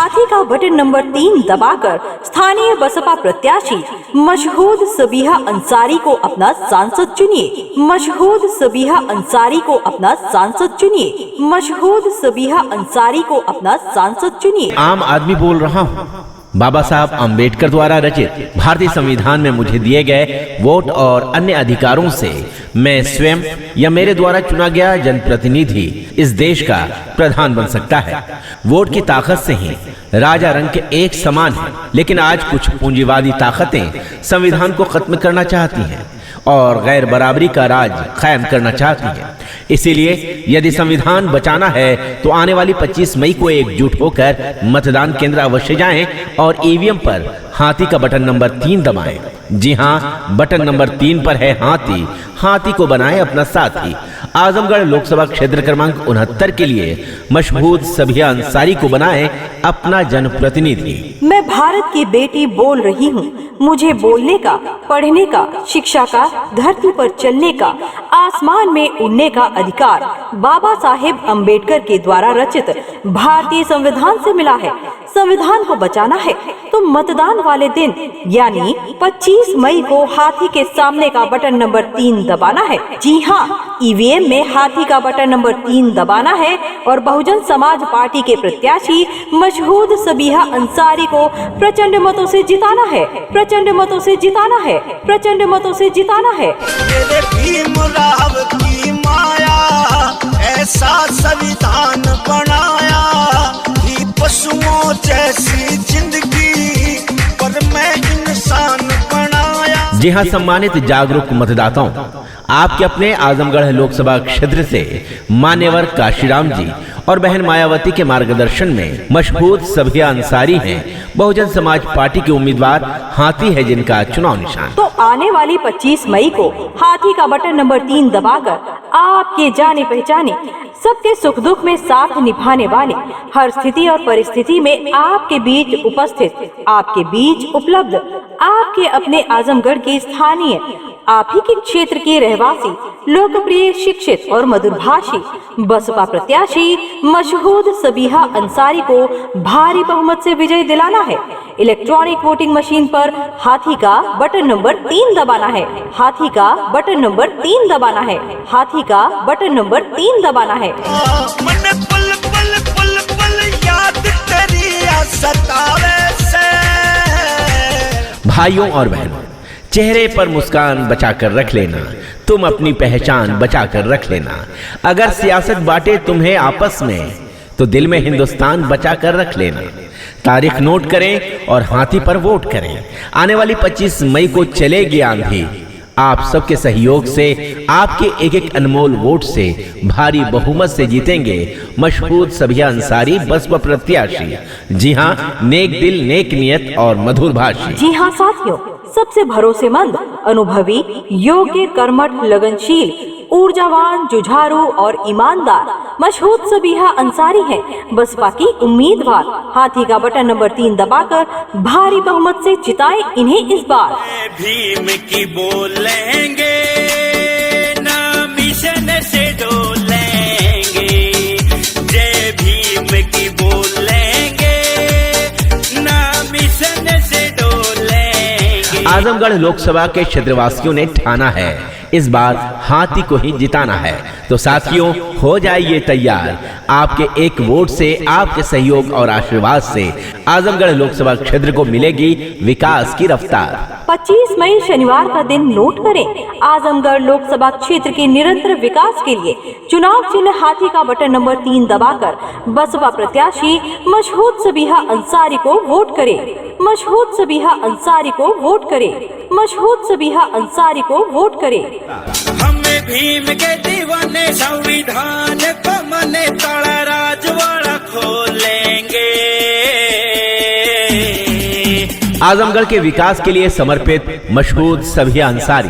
हाथी का button number 3 दबाकर स्थानीय बसपा प्रत्याशी मशहूद सबीहा अंसारी को अपना सांसद चुनिए। मशहूद सबीहा अंसारी को अपना सांसद चुनिए। मशहूद सबीहा अंसारी को अपना सांसद चुनिए। आम आदमी बोल रहा हूँ। बाबा साहब अम्बेडकर द्वारा रचित भारतीय संविधान में मुझे दिए गए वोट और अन्य अधिकारों से मैं स्वयं या मेरे द्वारा चुना गया जनप्रतिनिधि इस देश का प्रधान बन सकता है। वोट की ताकत से ही राजा रंग के एक समान है, लेकिन आज कुछ पूंजीवादी ताकतें संविधान को खत्म करना चाहती हैं और गैर बराबरी का राज कायम करना चाहती हैं। इसीलिए यदि संविधान बचाना है तो आने वाली 25 मई को एकजुट होकर मतदान केंद्र अवश्य जाएं और ईवीएम पर हाथी का बटन नंबर 3 दबाएं। जी हाँ, बटन नंबर 3 पर है हाथी। हाथी को बनाएं अपना साथी। आजमगढ़ लोकसभा क्षेत्र क्रमांक 69 के लिए मशहूद सबीहा अंसारी को बनाएं अपना जनप्रतिनिधि। मैं भारत की बेटी बोल रही हूँ। मुझे बोलने का, पढ़ने का, शिक्षा का, धरती पर चलने का, आसमान में उड़ने का अधिकार बाबा साहेब अम्बेडकर के द्वारा रचित भारतीय संविधान से मिला है। संविधान को बचाना है तो मतदान वाले दिन यानी 25 मई को हाथी के सामने का बटन नंबर 3 दबाना है। जी हाँ, ईवीएम में हाथी का बटन नंबर 3 दबाना है और बहुजन समाज पार्टी के प्रत्याशी मशहूद सबीहा अंसारी को प्रचंड मतों से जिताना है। प्रचंड मतों से जिताना है। प्रचंड मतों से जिताना है। भीमराव की माया ऐसा संविधान बनाया कि पशुओं जैसी जिंदगी पर मैं इंसान बनाया। जी हाँ, सम्मानित जागरूक मतदाताओं, आपके अपने आजमगढ़ लोकसभा क्षेत्र से मान्यवर काशीराम जी और बहन मायावती के मार्गदर्शन में मशहूद सबीहा अंसारी हैं। बहुजन समाज पार्टी के उम्मीदवार हाथी है जिनका चुनाव निशान। तो आने वाली 25 मई को हाथी का बटन नंबर 3 दबाकर आपके जाने पहचाने, सबके सुख दुख में साथ निभाने वाले, हर स्थिति और परिस्थिति में आपके बीच उपस्थित, आपके बीच उपलब्ध, आपके अपने आजमगढ़ के स्थानीय, आप ही के क्षेत्र के रहवासी, लोकप्रिय, शिक्षित और मधुरभाषी बसपा प्रत्याशी मशहूद सबीहा अंसारी को भारी बहुमत से विजय दिलाना है। इलेक्ट्रॉनिक वोटिंग मशीन पर हाथी का बटन नंबर 3 दबाना है। हाथी का बटन नंबर 3 दबाना है। हाथी का बटन नंबर 3 दबाना है। मन पल पल पल पल याद तेरी सतावे से। भाइयों और बहनों, चेहरे पर मुस्कान बचाकर रख लेना, तुम अपनी पहचान बचाकर रख लेना। अगर सियासत बांटे तुम्हें आपस में तो दिल में हिंदुस्तान बचाकर रख लेना। तारीख नोट करें और हाथी पर वोट करें। आने वाली 25 मई को चलेगी आंधी। आप सबके सहयोग से, आपके एक एक अनमोल वोट से भारी बहुमत से जीतेंगे मशहूद सबीहा अंसारी बसपा प्रत्याशी। जी हाँ, नेक दिल, नेक नियत और मधुर भाषी। जी हाँ साथियों, सबसे भरोसेमंद, अनुभवी, योग्य, कर्मठ, लगनशील, ऊर्जावान, जुझारू और ईमानदार मशहूद सबीहा अंसारी हैं बसपा की उम्मीदवार। हाथी का बटन नंबर 3 दबाकर भारी बहुमत से जिताएं इन्हें इस बार। भीम की बोलेंगे ना मिशन से डोलेंगे। जय भीम की बोलेंगे ना मिशन से डोलेंगे। आजमगढ़ लोकसभा के क्षेत्रवासियों ने ठाना है इस बार हाथी को ही जिताना है। तो साथियों, हो जाइए तैयार। आपके एक वोट से, आपके सहयोग और आशीर्वाद से आजमगढ़ लोकसभा क्षेत्र को मिलेगी विकास की रफ्तार। 25 मई शनिवार का दिन नोट करें। आजमगढ़ लोकसभा क्षेत्र के निरंतर विकास के लिए चुनाव चिन्ह हाथी का बटन नंबर 3 दबाकर बसपा प्रत्याशी मशहूद सबीहा अंसारी को वोट करें। मशहूद सबीहा अंसारी को वोट करें। मशहूद सबीहा अंसारी को वोट करें। हमें भीम के दीवाने संविधान को मने तड़ा राजवाड़ा खोलेंगे। आजमगढ़ के विकास के लिए समर्पित मशहूद सबिया अंसारी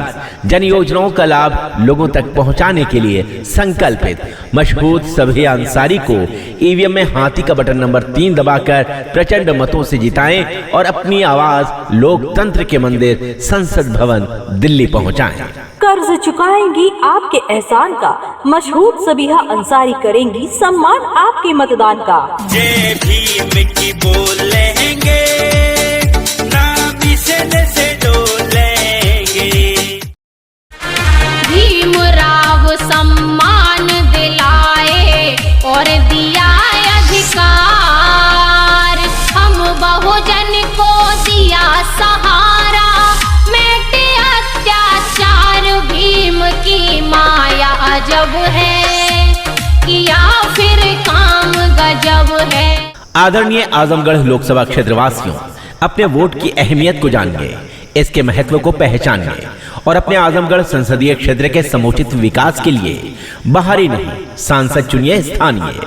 जन योजनाओं का लाभ लोगों तक पहुंचाने के लिए संकल्पित मशहूद सबिया अंसारी को ईवीएम में हाथी का बटन नंबर 3 दबाकर प्रचंड मतों से जिताएं और अपनी आवाज लोकतंत्र के मंदिर संसद भवन दिल्ली पहुंचाएं। कर्ज चुकाएंगी आपके एहसान का, मशहूद सबिहा अंसारी करेंगी सम्मान आपके मतदान का। जय भीम की बोलेंगे, नाम से डोलेंगे। भीमराव सम्मान दिलाए और दिया अधिकार, हम बहुजन को दिया सहारा, मिटे अत्याचार। भीम की माया अजब है, किया फिर काम गजब है। आदरणीय आजमगढ़ लोकसभा क्षेत्र वासियों, अपने वोट की अहमियत को जानिए, इसके महत्व को पहचानिए और अपने आजमगढ़ संसदीय क्षेत्र के समुचित विकास के लिए बाहरी नहीं सांसद चुनिए स्थानीय।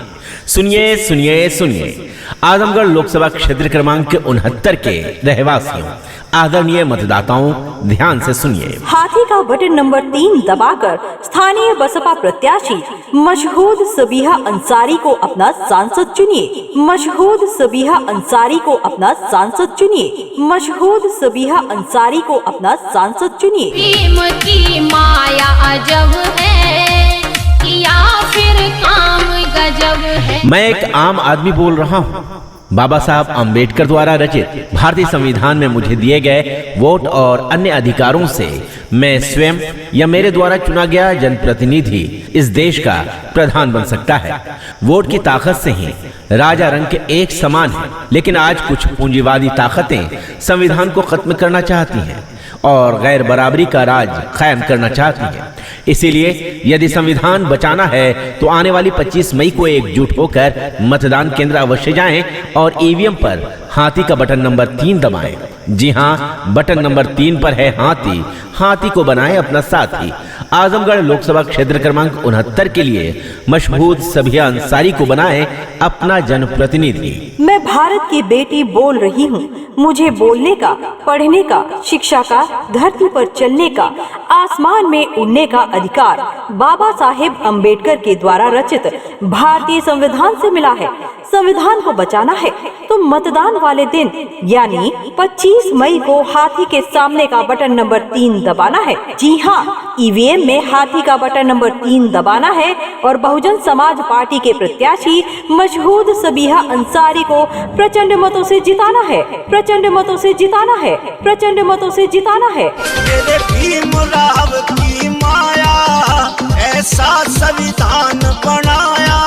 सुनिए सुनिए सुनिए, आजमगढ़ लोकसभा क्षेत्र क्रमांक 69 के रहवासियों, आदरणीय मतदाताओं, ध्यान से सुनिए। हाथी का बटन नंबर 3 दबाकर स्थानीय बसपा प्रत्याशी मशहूद सबिहा अंसारी को अपना सांसद चुनिए। मशहूद सबिहा अंसारी को अपना सांसद चुनिए। मशहूद सबिहा अंसारी को अपना सांसद चुनिए। भीम की माया अजब है, किया फिर काम गजब है। मैं एक आम आदमी बोल रहा हूँ। बाबा साहब अंबेडकर द्वारा रचित भारतीय संविधान में मुझे दिए गए वोट और अन्य अधिकारों से मैं स्वयं या मेरे द्वारा चुना गया जनप्रतिनिधि इस देश का प्रधान बन सकता है। वोट की ताकत से ही राजा रंग एक समान है, लेकिन आज कुछ पूंजीवादी ताकतें संविधान को खत्म करना चाहती हैं और गैर बराबरी का राज कायम करना चाहती हैं। इसीलिए यदि संविधान बचाना है तो आने वाली 25 मई को एकजुट होकर मतदान केंद्र अवश्य जाएं और ईवीएम पर हाथी का बटन नंबर 3 दबाएं। जी हां, बटन नंबर 3 पर है हाथी, हाथी को बनाएं अपना साथी। आजमगढ़ लोकसभा क्षेत्र क्रमांक 69 के लिए मशहूद सबिहा अंसारी को बनाएं अपना जनप्रतिनिधि। मैं भारत की बेटी बोल रही हूँ, मुझे बोलने का, पढ़ने का, शिक्षा का, धरती पर चलने का, आसमान में उड़ने का अधिकार बाबा साहेब अंबेडकर के द्वारा रचित भारतीय संविधान से मिला है। संविधान को बचाना है तो मतदान वाले दिन यानी 25 मई को हाथी के सामने का बटन नंबर 3 दबाना है। जी हाँ, ईवीएम में हाथी का बटन नंबर 3 दबाना है और बहुजन समाज पार्टी के प्रत्याशी मशहूद सबिहा अंसारी को प्रचंड मतों से जिताना है। प्रचंड मतों से जिताना है। प्रचंड मतों से जिताना है। तेरे भीमराव की माया, ऐसा संविधान बनाया,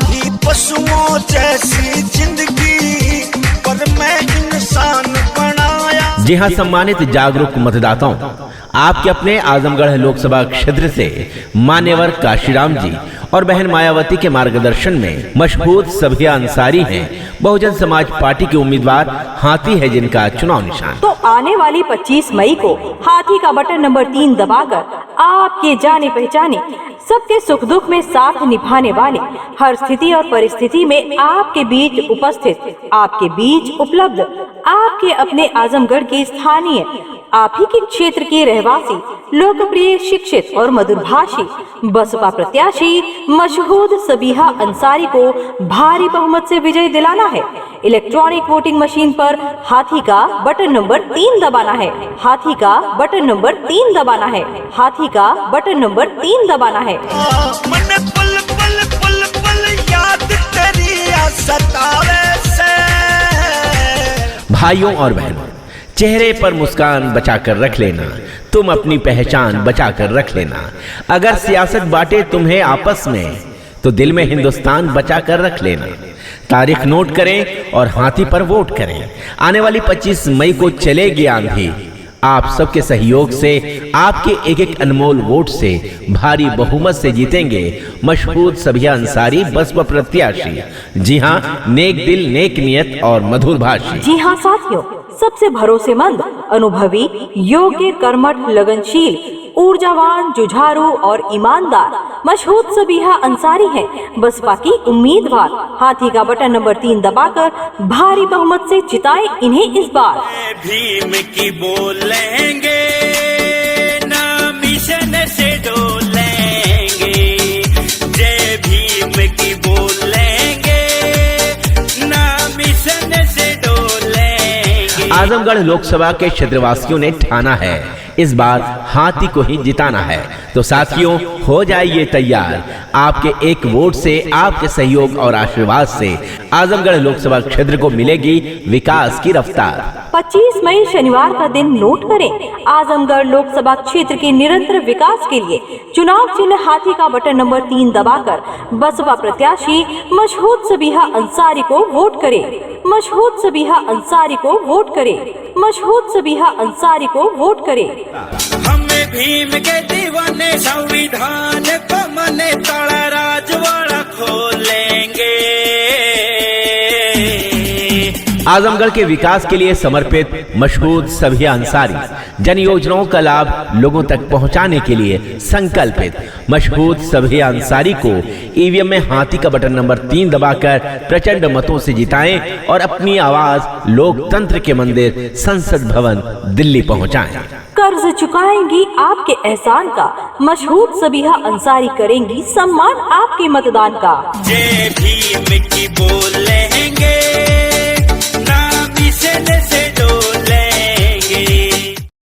ही पशुओं जैसी जिंदगी पर मैं इंसान बनाया। जी हां, सम्मानित जागरूक मतदाताओं, आपके अपने आजमगढ़ लोकसभा क्षेत्र से मान्यवर काशीराम जी और बहन मायावती के मार्गदर्शन में मशहूद सबिहा अंसारी हैं बहुजन समाज पार्टी के उम्मीदवार। हाथी है जिनका चुनाव निशान। तो आने वाली 25 मई को हाथी का बटन नंबर 3 दबाकर आपके जाने पहचाने, सबके सुख दुख में साथ निभाने वाले, हर स्थिति और परिस्थिति में आपके बीच उपस्थित, आपके बीच उपलब्ध, आपके अपने आजमगढ़ के स्थानीय, आप ही के क्षेत्र के रहवासी, लोकप्रिय, शिक्षित और मधुरभाषी बसपा प्रत्याशी मशहूद सबिहा अंसारी को भारी बहुमत से विजय दिलाना है। इलेक्ट्रॉनिक वोटिंग मशीन पर हाथी का बटन नंबर 3 दबाना है। हाथी का बटन नंबर 3 दबाना है। हाथी का बटन नंबर 3 दबाना है। मन पल पल पल पल याद तेरी सतावे से। भाइयों और बहनों, चेहरे पर मुस्कान बचाकर रख लेना, तुम अपनी पहचान बचाकर रख लेना। अगर सियासत बांटे तुम्हें आपस में तो दिल में हिंदुस्तान बचाकर रख लेना। तारीख नोट करें और हाथी पर वोट करें। आने वाली 25 मई को चलेगी आंधी। आप सबके सहयोग से, आपके एक एक अनमोल वोट से भारी बहुमत से जीतेंगे मशहूद सबिहा अंसारी बसपा प्रत्याशी। जी हां, नेक दिल, नेक नियत और मधुर भाषी। जी हाँ साथियों, सबसे भरोसेमंद, अनुभवी, योग्य, कर्मठ, लगनशील, ऊर्जावान, जुझारू और ईमानदार मशहूद सबीहा अंसारी हैं बसपा की उम्मीदवार। हाथी का बटन नंबर 3 दबाकर भारी बहुमत से जिताएं इन्हें इस बार। भीम की बोलेंगे ना मिशन से डोलेंगे, जय भीम की बोलेंगे ना मिशन से डोलेंगे। आजमगढ़ लोकसभा के क्षेत्रवासियों ने ठाना है इस बार हाथी को ही जिताना है। तो साथियों, हो जाइए तैयार। आपके एक वोट से, आपके सहयोग और आशीर्वाद से आजमगढ़ लोकसभा क्षेत्र को मिलेगी विकास की रफ्तार। 25 मई शनिवार का दिन नोट करें। आजमगढ़ लोकसभा क्षेत्र के निरंतर विकास के लिए चुनाव चिन्ह हाथी का बटन नंबर 3 दबाकर बसपा प्रत्याशी मशहूद सबीहा अंसारी को वोट करें। मशहूद सबीहा अंसारी को वोट करें। मशहूद सबीहा अंसारी को वोट करें। हमें भीम के दीवाने संविधान को मने तड़ा राजवाड़ा खोलेंगे। आजमगढ़ के विकास के लिए समर्पित मशहूद सबीहा अंसारी जन योजनाओं का लाभ लोगों तक पहुंचाने के लिए संकल्पित मशहूद सबीहा अंसारी को ईवीएम में हाथी का बटन नंबर 3 दबाकर प्रचंड मतों से जिताएं और अपनी आवाज लोकतंत्र के मंदिर संसद भवन दिल्ली पहुंचाएं। कर्ज चुकाएंगी आपके एहसान का, मशहूद सबीहा अंसारी करेंगी सम्मान आपके मतदान का। जय भीम की बोलेंगे